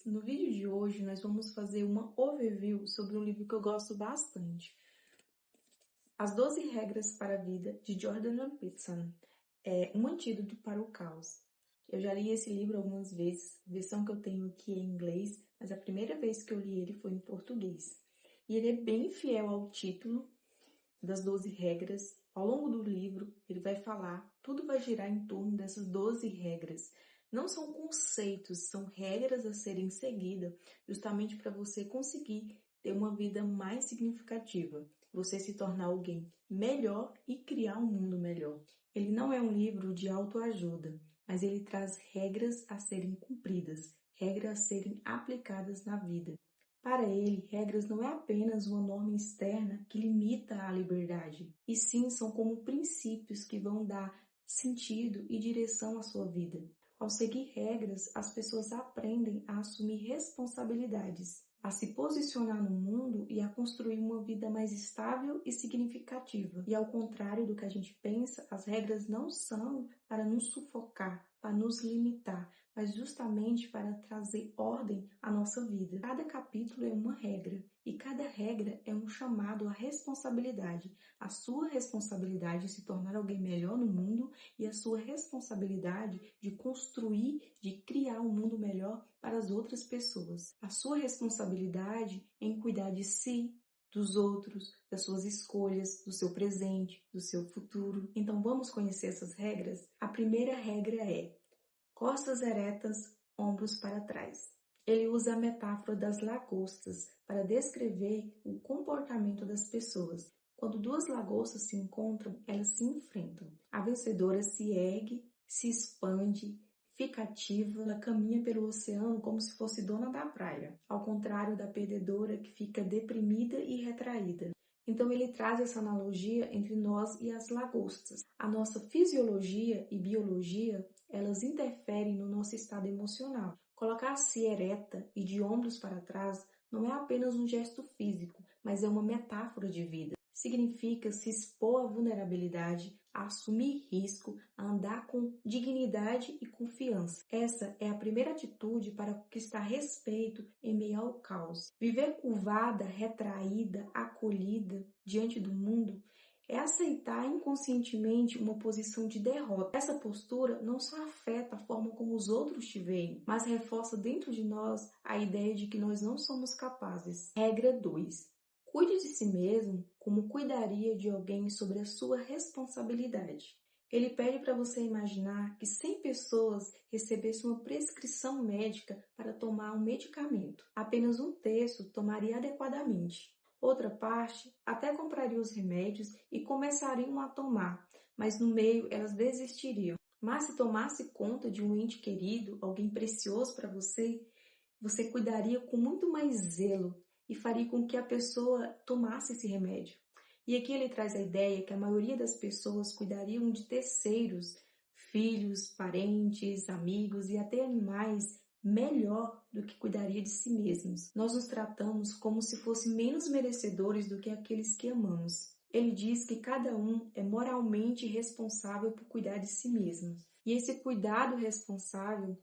No vídeo de hoje, nós vamos fazer uma overview sobre um livro que eu gosto bastante. As 12 Regras para a Vida, de Jordan Peterson. É um antídoto para o caos. Eu já li esse livro algumas vezes, a versão que eu tenho aqui é em inglês, mas a primeira vez que eu li ele foi em português. E ele é bem fiel ao título das 12 regras. Ao longo do livro, ele vai falar, tudo vai girar em torno dessas 12 regras. Não são conceitos, são regras a serem seguidas, justamente para você conseguir ter uma vida mais significativa, você se tornar alguém melhor e criar um mundo melhor. Ele não é um livro de autoajuda, mas ele traz regras a serem cumpridas, regras a serem aplicadas na vida. Para ele, regras não é apenas uma norma externa que limita a liberdade, e sim são como princípios que vão dar sentido e direção à sua vida. Ao seguir regras, as pessoas aprendem a assumir responsabilidades, a se posicionar no mundo e a construir uma vida mais estável e significativa. E ao contrário do que a gente pensa, as regras não são para nos sufocar, para nos limitar, mas justamente para trazer ordem à nossa vida. Cada capítulo é uma regra e cada regra é um chamado à responsabilidade. A sua responsabilidade de se tornar alguém melhor no mundo e a sua responsabilidade de construir, de criar um mundo melhor para as outras pessoas. A sua responsabilidade em cuidar de si, dos outros, das suas escolhas, do seu presente, do seu futuro. Então vamos conhecer essas regras? A primeira regra é: costas eretas, ombros para trás. Ele usa a metáfora das lagostas para descrever o comportamento das pessoas. Quando duas lagostas se encontram, elas se enfrentam. A vencedora se ergue, se expande, fica ativa, ela caminha pelo oceano como se fosse dona da praia, ao contrário da perdedora que fica deprimida e retraída. Então ele traz essa analogia entre nós e as lagostas. A nossa fisiologia e biologia, elas interferem no nosso estado emocional. Colocar-se ereta e de ombros para trás não é apenas um gesto físico, mas é uma metáfora de vida. Significa se expor à vulnerabilidade, a assumir risco, a andar com dignidade e confiança. Essa é a primeira atitude para conquistar respeito em meio ao caos. Viver curvada, retraída, acolhida diante do mundo é aceitar inconscientemente uma posição de derrota. Essa postura não só afeta a forma como os outros te veem, mas reforça dentro de nós a ideia de que nós não somos capazes. Regra 2. Cuide de si mesmo como cuidaria de alguém sobre a sua responsabilidade. Ele pede para você imaginar que 100 pessoas recebessem uma prescrição médica para tomar um medicamento. Apenas um terço tomaria adequadamente. Outra parte até compraria os remédios e começariam a tomar, mas no meio elas desistiriam. Mas se tomasse conta de um ente querido, alguém precioso para você, você cuidaria com muito mais zelo e faria com que a pessoa tomasse esse remédio. E aqui ele traz a ideia que a maioria das pessoas cuidariam de terceiros, filhos, parentes, amigos e até animais, melhor do que cuidaria de si mesmos. Nós nos tratamos como se fossem menos merecedores do que aqueles que amamos. Ele diz que cada um é moralmente responsável por cuidar de si mesmo. E esse cuidado responsável,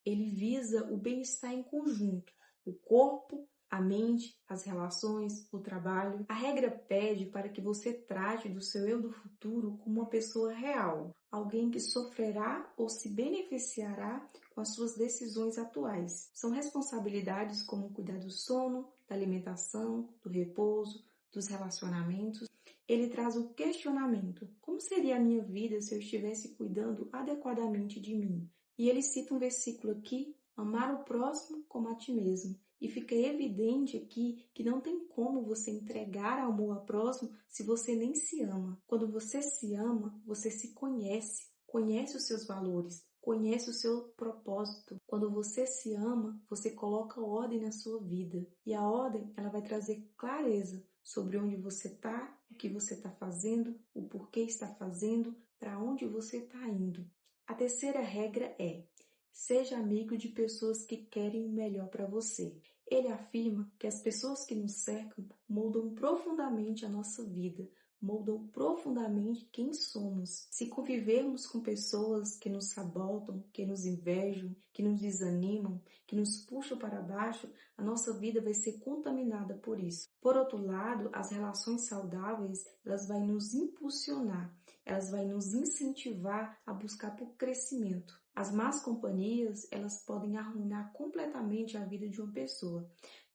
ele visa o bem-estar em conjunto, o corpo, a mente, as relações, o trabalho. A regra pede para que você trate do seu eu do futuro como uma pessoa real, alguém que sofrerá ou se beneficiará com as suas decisões atuais. São responsabilidades como cuidar do sono, da alimentação, do repouso, dos relacionamentos. Ele traz o questionamento: como seria a minha vida se eu estivesse cuidando adequadamente de mim? E ele cita um versículo aqui: amar o próximo como a ti mesmo. E fica evidente aqui que não tem como você entregar amor ao próximo se você nem se ama. Quando você se ama, você se conhece, conhece os seus valores, conhece o seu propósito. Quando você se ama, você coloca ordem na sua vida. E a ordem, ela vai trazer clareza sobre onde você está, o que você está fazendo, o porquê está fazendo, para onde você está indo. A terceira regra é: seja amigo de pessoas que querem o melhor para você. Ele afirma que as pessoas que nos cercam moldam profundamente a nossa vida, moldam profundamente quem somos. Se convivermos com pessoas que nos sabotam, que nos invejam, que nos desanimam, que nos puxam para baixo, a nossa vida vai ser contaminada por isso. Por outro lado, as relações saudáveis, elas vão nos impulsionar, elas vão nos incentivar a buscar por crescimento. As más companhias, elas podem arruinar completamente a vida de uma pessoa.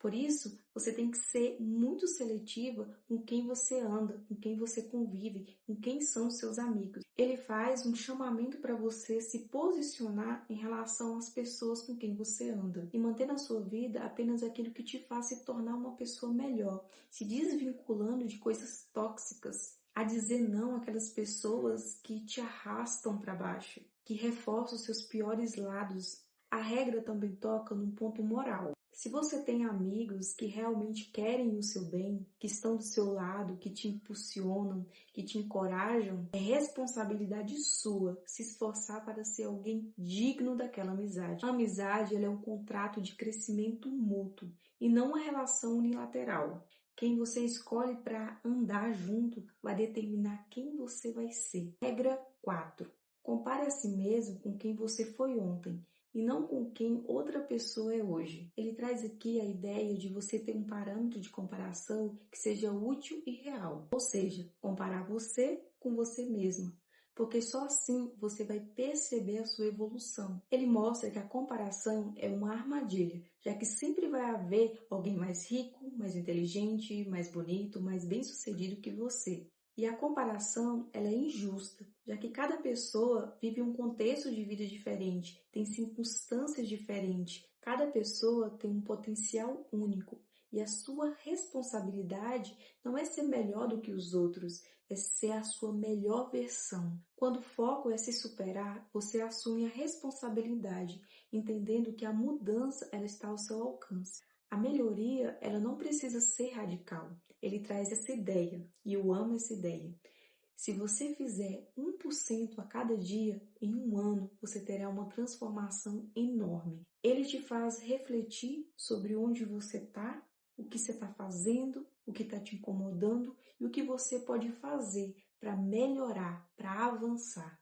Por isso, você tem que ser muito seletiva com quem você anda, com quem você convive, com quem são os seus amigos. Ele faz um chamamento para você se posicionar em relação às pessoas com quem você anda e manter na sua vida apenas aquilo que te faz se tornar uma pessoa melhor, se desvinculando de coisas tóxicas, a dizer não àquelas pessoas que te arrastam para baixo, que reforçam os seus piores lados. A regra também toca num ponto moral. Se você tem amigos que realmente querem o seu bem, que estão do seu lado, que te impulsionam, que te encorajam, é responsabilidade sua se esforçar para ser alguém digno daquela amizade. A amizade, ela é um contrato de crescimento mútuo e não uma relação unilateral. Quem você escolhe para andar junto vai determinar quem você vai ser. Regra 4. Compare a si mesmo com quem você foi ontem e não com quem outra pessoa é hoje. Ele traz aqui a ideia de você ter um parâmetro de comparação que seja útil e real. Ou seja, comparar você com você mesma. Porque só assim você vai perceber a sua evolução. Ele mostra que a comparação é uma armadilha, já que sempre vai haver alguém mais rico, mais inteligente, mais bonito, mais bem-sucedido que você. E a comparação, ela é injusta, já que cada pessoa vive um contexto de vida diferente, tem circunstâncias diferentes, cada pessoa tem um potencial único. E a sua responsabilidade não é ser melhor do que os outros, é ser a sua melhor versão. Quando o foco é se superar, você assume a responsabilidade, entendendo que a mudança ela está ao seu alcance. A melhoria, ela não precisa ser radical. Ele traz essa ideia, e eu amo essa ideia. Se você fizer 1% a cada dia, em um ano, você terá uma transformação enorme. Ele te faz refletir sobre onde você está, o que você está fazendo, o que está te incomodando e o que você pode fazer para melhorar, para avançar.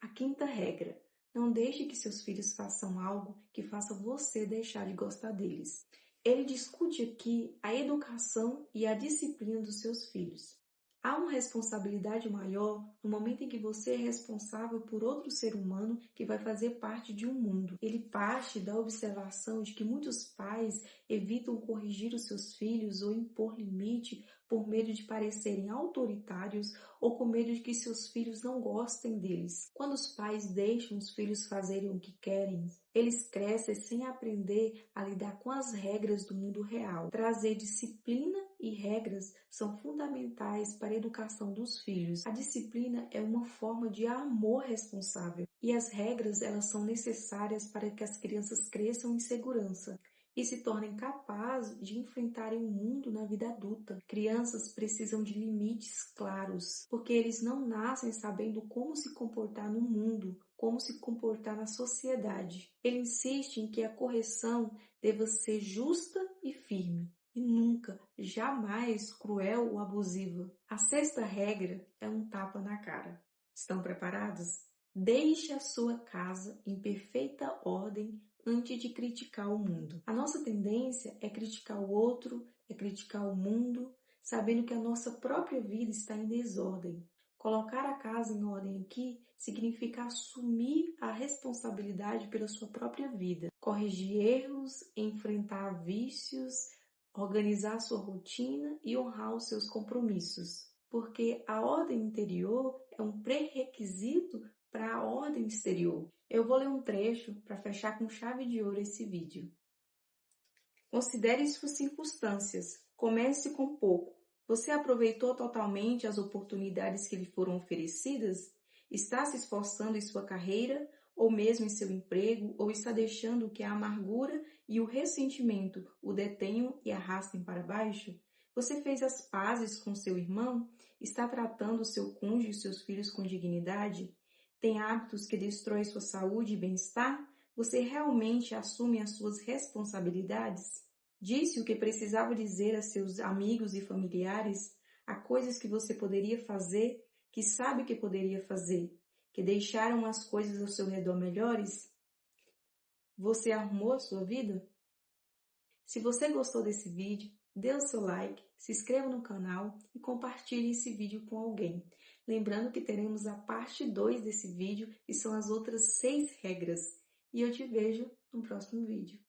A quinta regra: não deixe que seus filhos façam algo que faça você deixar de gostar deles. Ele discute aqui a educação e a disciplina dos seus filhos. Há uma responsabilidade maior no momento em que você é responsável por outro ser humano que vai fazer parte de um mundo. Ele parte da observação de que muitos pais evitam corrigir os seus filhos ou impor limite por medo de parecerem autoritários ou com medo de que seus filhos não gostem deles. Quando os pais deixam os filhos fazerem o que querem, eles crescem sem aprender a lidar com as regras do mundo real. Trazer disciplina e regras são fundamentais para a educação dos filhos. A disciplina é uma forma de amor responsável e as regras elas são necessárias para que as crianças cresçam em segurança e se tornem capazes de enfrentarem o mundo na vida adulta. Crianças precisam de limites claros, porque eles não nascem sabendo como se comportar no mundo, como se comportar na sociedade. Ele insiste em que a correção deva ser justa e firme, e nunca, jamais cruel ou abusiva. A sexta regra é um tapa na cara. Estão preparados? Deixe a sua casa em perfeita ordem antes de criticar o mundo. A nossa tendência é criticar o outro, é criticar o mundo, sabendo que a nossa própria vida está em desordem. Colocar a casa em ordem aqui significa assumir a responsabilidade pela sua própria vida, corrigir erros, enfrentar vícios, organizar sua rotina e honrar os seus compromissos. Porque a ordem interior é um pré-requisito para a ordem exterior. Eu vou ler um trecho para fechar com chave de ouro esse vídeo. Considere suas circunstâncias. Comece com pouco. Você aproveitou totalmente as oportunidades que lhe foram oferecidas? Está se esforçando em sua carreira, ou mesmo em seu emprego, ou está deixando que a amargura e o ressentimento o detenham e arrastem para baixo? Você fez as pazes com seu irmão? Está tratando seu cônjuge e seus filhos com dignidade? Tem hábitos que destroem sua saúde e bem-estar? Você realmente assume as suas responsabilidades? Disse o que precisava dizer a seus amigos e familiares? Há coisas que você poderia fazer, que sabe que poderia fazer, que deixaram as coisas ao seu redor melhores? Você arrumou a sua vida? Se você gostou desse vídeo, dê o seu like, se inscreva no canal e compartilhe esse vídeo com alguém. Lembrando que teremos a parte 2 desse vídeo, que são as outras 6 regras. E eu te vejo no próximo vídeo.